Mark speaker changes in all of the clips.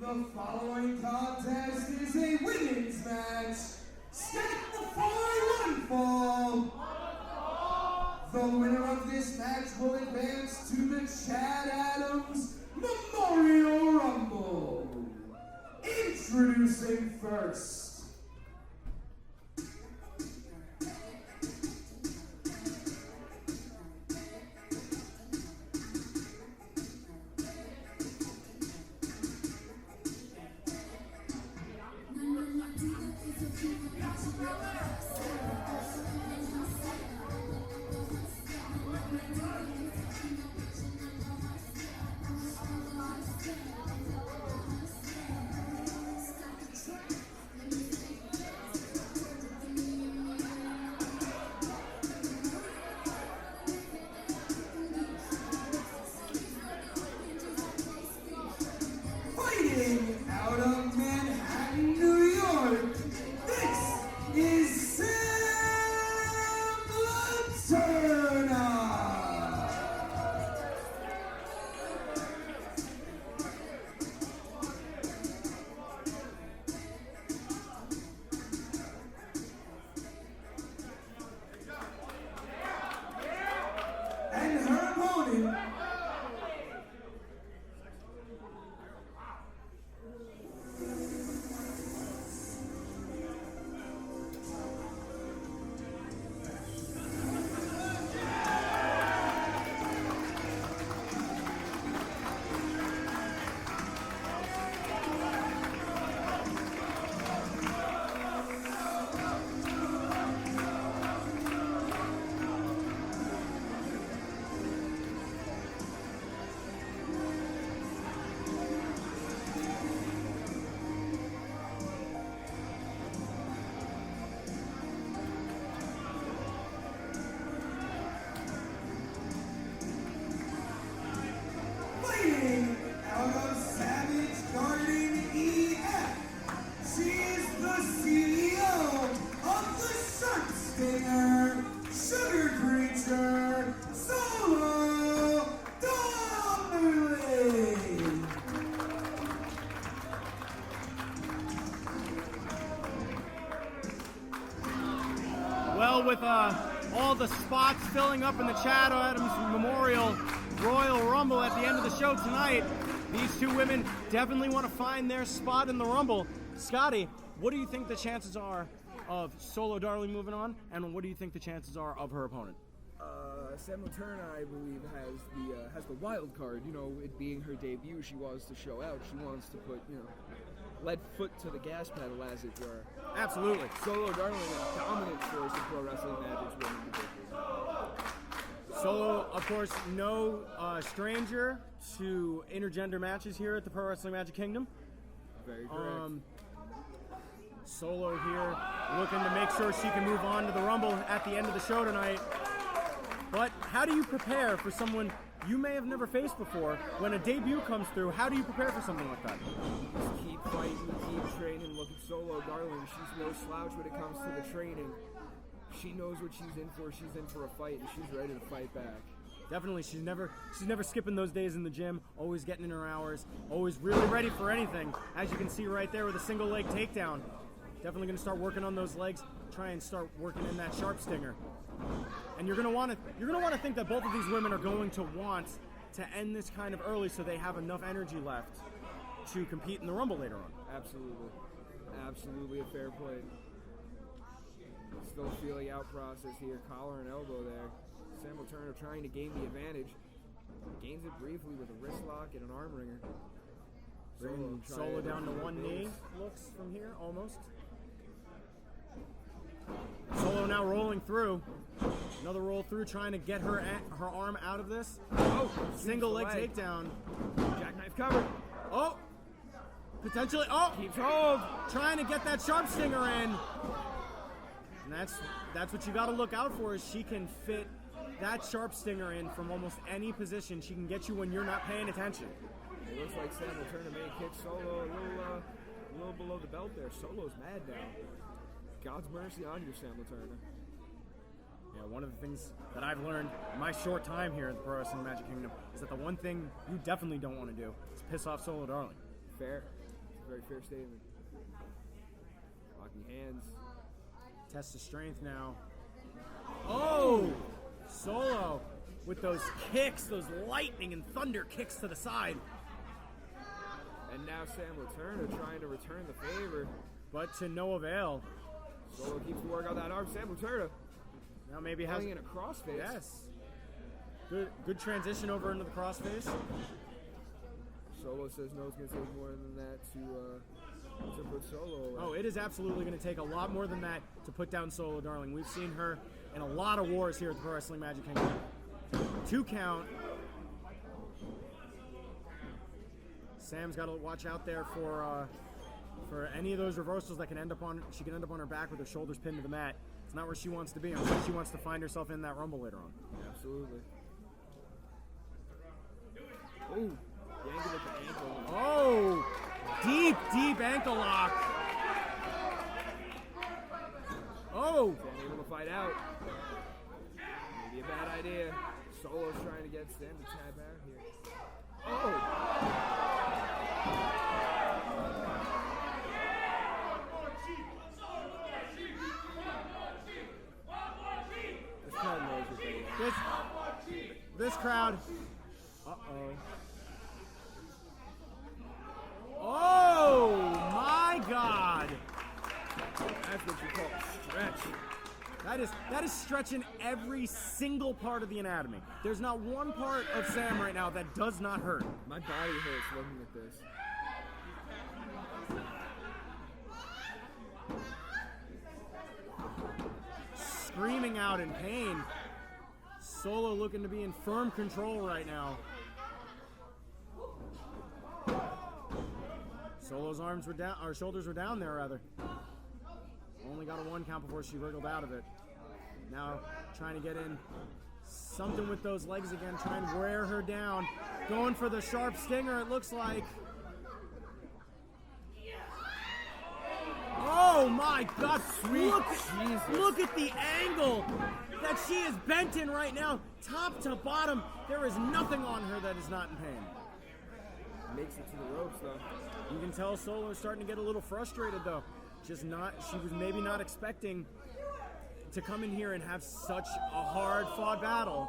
Speaker 1: The following contest is a women's match. Step before one fall. The winner of this match will advance to the Chad Adams Memorial Rumble. Introducing first. Out of Manhattan, New York, this is Sam Laterna. And her opponent, out of Savage Garden EF. She is the CEO of the Shark Stinger, Sugar Creature, Solo Darling.
Speaker 2: Well, with all the spots filling up in the Chad Adams Memorial Royal Rumble at the end of the show tonight, these two women definitely want to find their spot in the Rumble. Scotty, what do you think the chances are of Solo Darling moving on, and what do you think the chances are of her opponent?
Speaker 3: Sam Laterna, I believe, has the wild card. You know, it being her debut, she wants to show out. She wants to put, lead foot to the gas pedal, as it were.
Speaker 2: Absolutely.
Speaker 3: Solo Darling, a dominant force in pro wrestling Magic's women division.
Speaker 2: Solo, of course, no stranger to intergender matches here at the Pro Wrestling Magic Kingdom.
Speaker 3: Very correct.
Speaker 2: Solo here looking to make sure she can move on to the Rumble at the end of the show tonight. But how do you prepare for someone you may have never faced before? When a debut comes through, how do you prepare for something like that?
Speaker 3: Just keep fighting, keep training. Look at Solo Darling. She's no slouch when it comes to the training. She knows what she's in for. She's in for a fight, and she's ready to fight back.
Speaker 2: Definitely, she's never skipping those days in the gym, always getting in her hours, always really ready for anything. As you can see right there with a single leg takedown. Definitely going to start working on those legs, try and start working in that sharp stinger. And you're going to want to think that both of these women are going to want to end this kind of early so they have enough energy left to compete in the Rumble later on.
Speaker 3: Absolutely. Absolutely a fair point. Still feeling out process here, collar and elbow there. Sam Laterna trying to gain the advantage. Gains it briefly with a wrist lock and an arm wringer.
Speaker 2: Bringing Solo down to one knee, looks from here, almost. Solo now rolling through. Another roll through, trying to get her arm out of this.
Speaker 3: Oh,
Speaker 2: single leg takedown.
Speaker 3: Jackknife cover.
Speaker 2: Oh, potentially. Oh,
Speaker 3: keeps hold.
Speaker 2: Trying to get that sharp stinger in. And that's what you got to look out for, is she can fit that sharp stinger in from almost any position. She can get you when you're not paying attention.
Speaker 3: It looks like Sam Laterna may kick Solo a little below the belt there. Solo's mad now. God's mercy on you, Sam Laterna.
Speaker 2: Yeah, one of the things that I've learned in my short time here at the Pro Wrestling Magic Kingdom is that the one thing you definitely don't want to do is piss off Solo Darling.
Speaker 3: Fair. Very fair statement. Locking hands.
Speaker 2: Test of strength now. Oh! Solo with those kicks, those lightning and thunder kicks to the side.
Speaker 3: And now Sam Laterna trying to return the favor.
Speaker 2: But to no avail.
Speaker 3: Solo keeps to work on that arm. Sam Laterna
Speaker 2: Now maybe has...
Speaker 3: in a crossface.
Speaker 2: Yes. Good transition over into the crossface.
Speaker 3: Solo says no, it's going to take more than that to put Solo away.
Speaker 2: Oh, it is absolutely going to take a lot more than that to put down Solo Darling. We've seen her in a lot of wars here at the Pro Wrestling Magic Kingdom. 2 count. Sam's got to watch out there for any of those reversals that can end up on. She can end up on her back with her shoulders pinned to the mat. It's not where she wants to be. I'm sure she wants to find herself in that Rumble later on.
Speaker 3: Absolutely. Oh, yanking at the ankle.
Speaker 2: Oh, deep ankle lock. Oh.
Speaker 3: Sam able to fight out. Maybe a bad idea. Solo's trying to get Sam to tap out here. Oh. This crowd knows what they want.
Speaker 2: This crowd. Uh-oh. Oh my God!
Speaker 3: That's what you call a stretch.
Speaker 2: That is stretching every single part of the anatomy. There's not one part of Sam right now that does not hurt.
Speaker 3: My body hurts looking at this.
Speaker 2: Screaming out in pain. Solo looking to be in firm control right now. Solo's arms were down, or shoulders were down there rather. Only got a 1 count before she wriggled out of it. Now trying to get in something with those legs again, trying to wear her down. Going for the sharp stinger, it looks like. Oh my God,
Speaker 3: Sweet Jesus.
Speaker 2: Look at the angle that she is bent in right now, top to bottom. There is nothing on her that is not in pain.
Speaker 3: Makes it to the ropes though.
Speaker 2: You can tell Solo is starting to get a little frustrated though. She was maybe not expecting to come in here and have such a hard fought battle.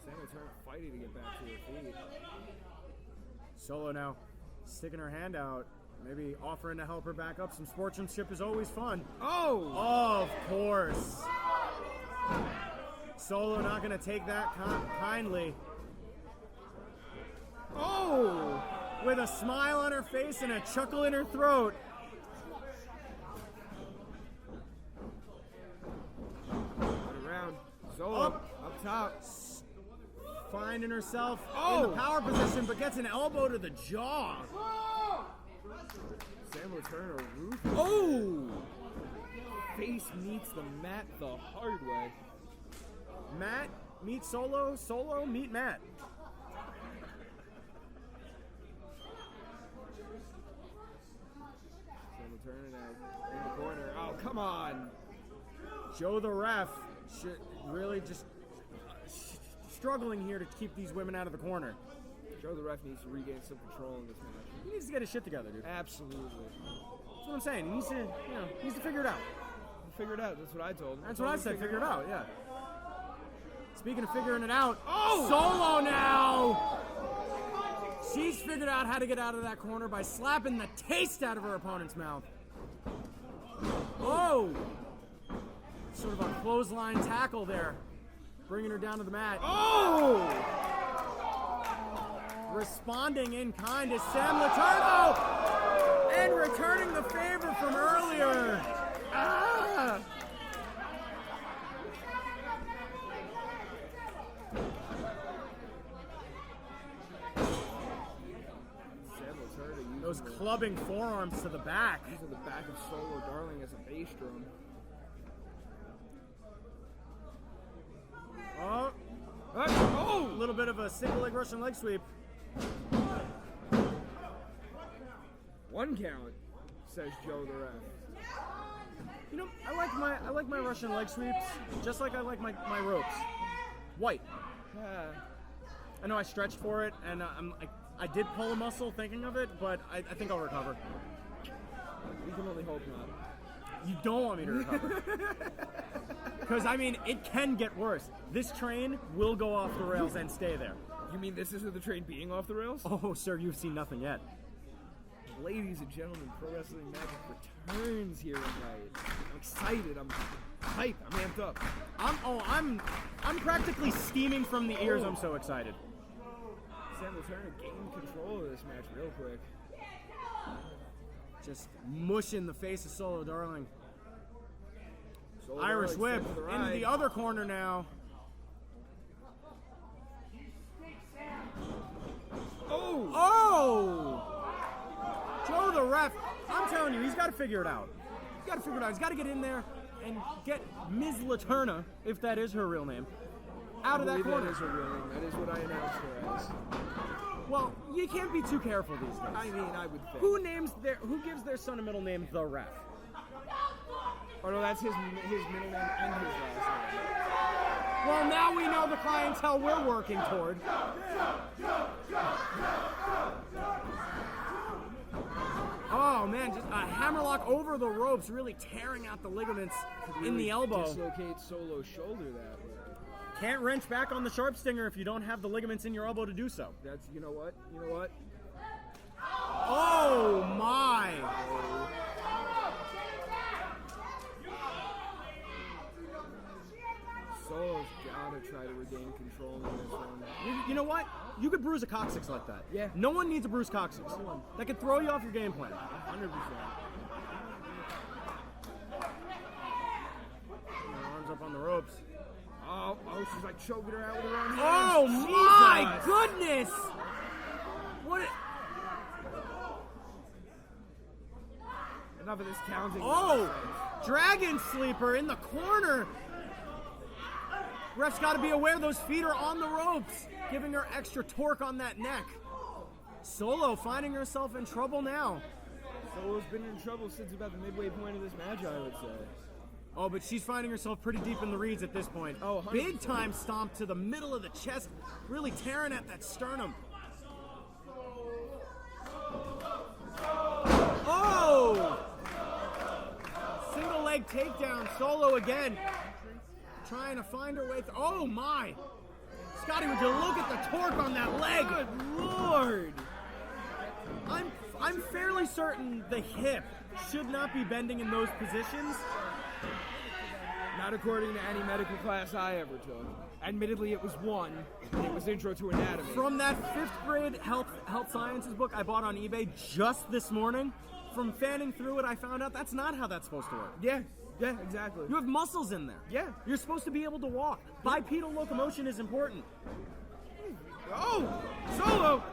Speaker 3: Sam Laterna fighting to get back to her feet.
Speaker 2: Solo now sticking her hand out, maybe offering to help her back up. Some sportsmanship is always fun.
Speaker 3: Oh!
Speaker 2: Of course. Solo not going to take that kindly. Oh! With a smile on her face and a chuckle in her throat.
Speaker 3: Around. Solo up top.
Speaker 2: Finding herself in the power position, but gets an elbow to the jaw.
Speaker 3: Sam Laterna roof.
Speaker 2: Oh!
Speaker 3: Face meets the mat the hard way.
Speaker 2: Matt meet Solo, Solo meet Matt.
Speaker 3: Sam Laterna now in the corner. Oh, come on.
Speaker 2: Joe the ref should really just struggling here to keep these women out of the corner.
Speaker 3: Joe the ref needs to regain some control in this match.
Speaker 2: He needs to get his shit together, dude.
Speaker 3: Absolutely.
Speaker 2: That's what I'm saying. He needs to figure it out.
Speaker 3: Figure it out. That's what I told him.
Speaker 2: That's what I said. Figure it out. Yeah. Speaking of figuring it out, Solo now! She's figured out how to get out of that corner by slapping the taste out of her opponent's mouth. Oh! Sort of a clothesline tackle there. Bringing her down to the mat. Oh! Responding in kind is Sam Laterna! And returning the favor from earlier. Ah! Those clubbing forearms to the back.
Speaker 3: Using the back of Solo Darling as a bass drum.
Speaker 2: Oh! A little bit of a single leg Russian leg sweep.
Speaker 3: 1 count, says Joe the ref.
Speaker 2: You know, I like my Russian leg sweeps just like I like my ropes. White. I know I stretched for it, and I did pull a muscle thinking of it, but I think I'll recover.
Speaker 3: We can only hope not.
Speaker 2: You don't want me to recover. Because, I mean, it can get worse. This train will go off the rails and stay there.
Speaker 3: You mean this isn't the train being off the rails?
Speaker 2: Oh, sir, you've seen nothing yet.
Speaker 3: Ladies and gentlemen, Pro Wrestling Magic returns here in Riot. I'm excited. I'm hyped. I'm amped up.
Speaker 2: I'm practically steaming from the ears. I'm so excited.
Speaker 3: Sam will Turner gained control of this match real quick.
Speaker 2: Just mushing the face of Solo Darling.
Speaker 3: Solo
Speaker 2: Irish
Speaker 3: Darling
Speaker 2: whip
Speaker 3: steps to
Speaker 2: into the
Speaker 3: right.
Speaker 2: other corner now. Oh! Joe the ref, I'm telling you, he's got to figure it out. He's got to get in there and get Ms. Laterna, if that is her real name, out of that corner.
Speaker 3: That is her real name. That is what I announced her as.
Speaker 2: Well, you can't be too careful these days.
Speaker 3: I mean, I would think.
Speaker 2: Who gives their son a middle name, the ref?
Speaker 3: Oh no, that's his middle name and his last name.
Speaker 2: Well, now we know the clientele we're working toward. Oh man, just a hammerlock over the ropes, really tearing out the ligaments in the elbow.
Speaker 3: Dislocate Solo's shoulder that way.
Speaker 2: Can't wrench back on the sharp stinger if you don't have the ligaments in your elbow to do so.
Speaker 3: That's, you know what? You know what?
Speaker 2: Oh my!
Speaker 3: Solo's gotta try to regain control in this one.
Speaker 2: You know what? You could bruise a coccyx like that.
Speaker 3: Yeah.
Speaker 2: No one needs a bruised coccyx.
Speaker 3: No one.
Speaker 2: That could throw you off your game plan.
Speaker 3: 100%.
Speaker 2: Arms up on the ropes.
Speaker 3: Oh, she's like choking her out with her own hands.
Speaker 2: Oh my goodness! What?
Speaker 3: Enough of this counting.
Speaker 2: Oh! Dragon Sleeper in the corner. Ref's got to be aware those feet are on the ropes, giving her extra torque on that neck. Solo finding herself in trouble now.
Speaker 3: Solo's been in trouble since about the midway point of this match, I would say.
Speaker 2: Oh, but she's finding herself pretty deep in the reeds at this point.
Speaker 3: Oh, 100%.
Speaker 2: Big time stomp to the middle of the chest, really tearing at that sternum. Oh! Single leg takedown, Solo again. Trying to find her way through. Oh my! Scotty, would you look at the torque on that leg?
Speaker 3: Good Lord!
Speaker 2: I'm fairly certain the hip should not be bending in those positions.
Speaker 3: Not according to any medical class I ever took. Admittedly, it was one. It was Intro to Anatomy.
Speaker 2: From that 5th grade health sciences book I bought on eBay just this morning, from fanning through it, I found out that's not how that's supposed to work.
Speaker 3: Yeah, exactly.
Speaker 2: You have muscles in there.
Speaker 3: Yeah.
Speaker 2: You're supposed to be able to walk. Bipedal locomotion is important.
Speaker 3: Oh! Solo!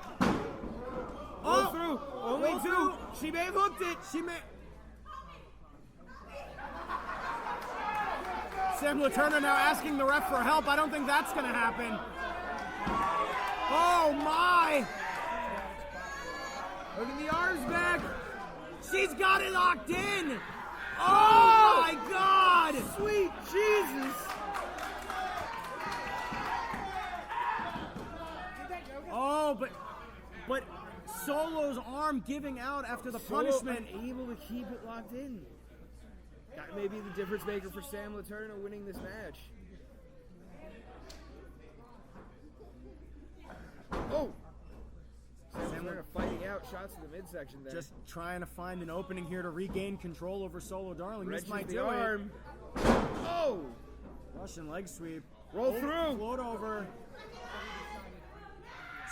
Speaker 2: Oh,
Speaker 3: Through. Only
Speaker 2: roll
Speaker 3: two.
Speaker 2: through.
Speaker 3: She may have hooked it.
Speaker 2: She may... Sam Laterna now asking the ref for help. I don't think that's going to happen. Oh, my!
Speaker 3: Hooking the arms back.
Speaker 2: She's got it locked in! Oh, my God!
Speaker 3: Sweet Jesus!
Speaker 2: Oh, but Solo's arm giving out after the punishment.
Speaker 3: Solo unable to keep it locked in. That may be the difference maker for Sam Laterna winning this match. Oh! Sam Laterna fighting out shots in the midsection there.
Speaker 2: Just trying to find an opening here to regain control over Solo Darling. This
Speaker 3: Wrenches
Speaker 2: might
Speaker 3: the
Speaker 2: do
Speaker 3: arm.
Speaker 2: it.
Speaker 3: Oh!
Speaker 2: Russian leg sweep.
Speaker 3: Roll through.
Speaker 2: Float over.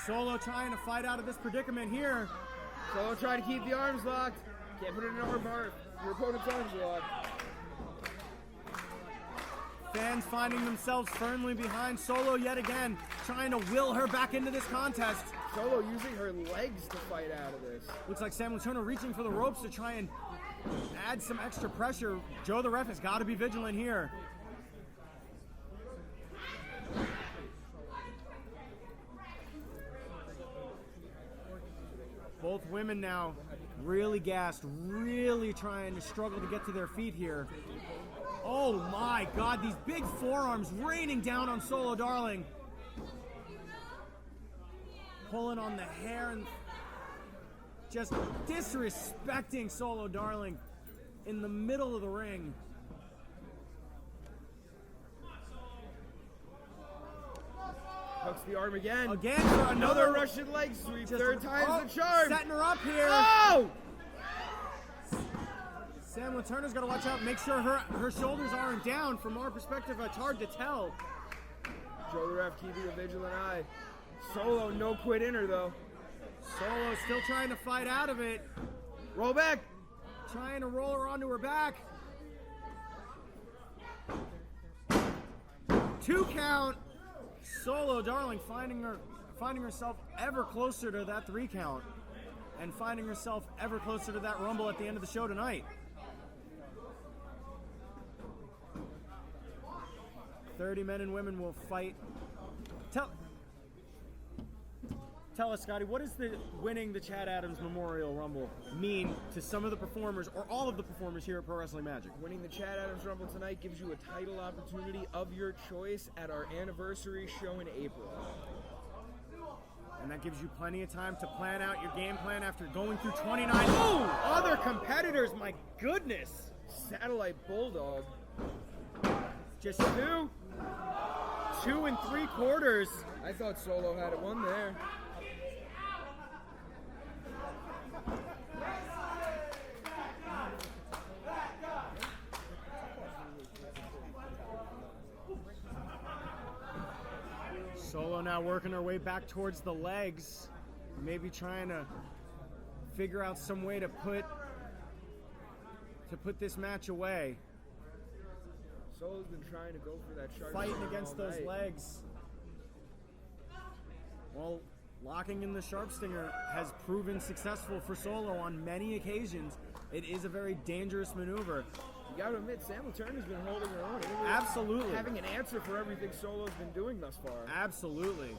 Speaker 2: Solo trying to fight out of this predicament here.
Speaker 3: Solo trying to keep the arms locked. Can't put it in your opponent's arms locked.
Speaker 2: Fans finding themselves firmly behind Solo yet again, trying to will her back into this contest.
Speaker 3: Solo using her legs to fight out of this.
Speaker 2: Looks like Sam Laterna reaching for the ropes to try and add some extra pressure. Joe the ref has got to be vigilant here. Both women now really gassed, really trying to struggle to get to their feet here. Oh my God, these big forearms raining down on Solo Darling. pulling on the hair and just disrespecting Solo Darling in the middle of the ring.
Speaker 3: Hooks the arm again.
Speaker 2: Again for
Speaker 3: Another Russian leg sweep.
Speaker 2: just-
Speaker 3: Third time's the charm.
Speaker 2: Setting her up here.
Speaker 3: Oh!
Speaker 2: Sam Laterna's got to watch out. Make sure her shoulders aren't down. From our perspective, it's hard to tell.
Speaker 3: Joe the ref keeping a vigilant eye. Solo, no quit in her though.
Speaker 2: Solo still trying to fight out of it.
Speaker 3: Roll back.
Speaker 2: Trying to roll her onto her back. 2 count. Solo Darling finding herself ever closer to that 3 count. And finding herself ever closer to that Rumble at the end of the show tonight. 30 men and women will fight. Tell us, Scotty, what does winning the Chad Adams Memorial Rumble mean to some of the performers or all of the performers here at Pro Wrestling Magic?
Speaker 3: Winning the Chad Adams Rumble tonight gives you a title opportunity of your choice at our anniversary show in April.
Speaker 2: And that gives you plenty of time to plan out your game plan after going through 29 other competitors. My goodness.
Speaker 3: Satellite Bulldog.
Speaker 2: Just 2 3/4.
Speaker 3: I thought Solo had it won there.
Speaker 2: Solo now working her way back towards the legs. Maybe trying to figure out some way to put this match away.
Speaker 3: Solo's been trying to go for that sharp
Speaker 2: Fighting
Speaker 3: stinger
Speaker 2: against
Speaker 3: all
Speaker 2: those
Speaker 3: night.
Speaker 2: legs. Well, locking in the sharp stinger has proven successful for Solo on many occasions. It is a very dangerous maneuver.
Speaker 3: You gotta admit, Sam Laterna's been holding her own.
Speaker 2: Absolutely.
Speaker 3: Having an answer for everything Solo's been doing thus far.
Speaker 2: Absolutely.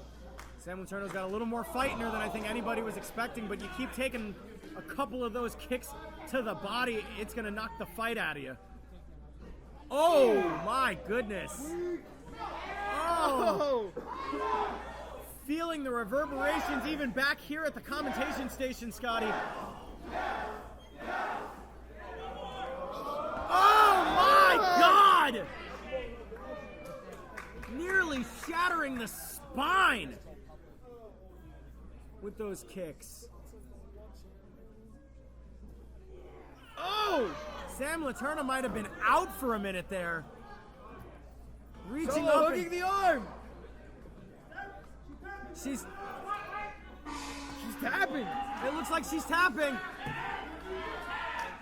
Speaker 2: Sam Laterna's got a little more fight in her than I think anybody was expecting, but you keep taking a couple of those kicks to the body, it's going to knock the fight out of you. Oh, my goodness. Oh. Feeling the reverberations even back here at the commentation station, Scotty. Oh, my God! Nearly shattering the spine with those kicks. Oh! Sam Laterna might have been out for a minute there. Reaching
Speaker 3: Solo
Speaker 2: up
Speaker 3: hooking
Speaker 2: and
Speaker 3: the arm.
Speaker 2: she's
Speaker 3: tapping.
Speaker 2: It looks like she's tapping.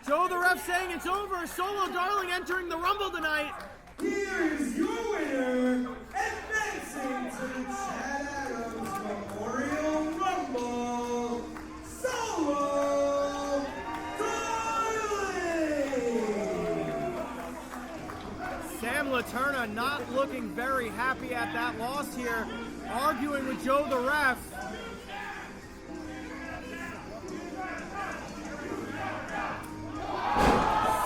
Speaker 2: Joe the ref saying it's over. Solo Darling entering the Rumble tonight.
Speaker 1: Here is your winner, advancing to the Chad Adams Memorial Rumble, Solo Darling!
Speaker 2: Sam Laterna not looking very happy at that loss here, arguing with Joe the ref.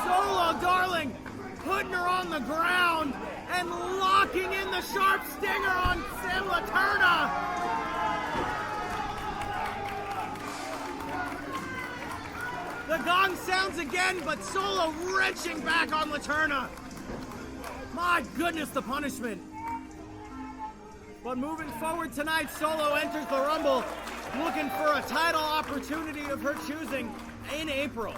Speaker 2: Solo Darling putting her on the ground and locking in the sharp stinger on Sam Laterna. The gong sounds again, but Solo wrenching back on Laterna. My goodness, the punishment. But moving forward tonight, Solo enters the Rumble looking for a title opportunity of her choosing in April.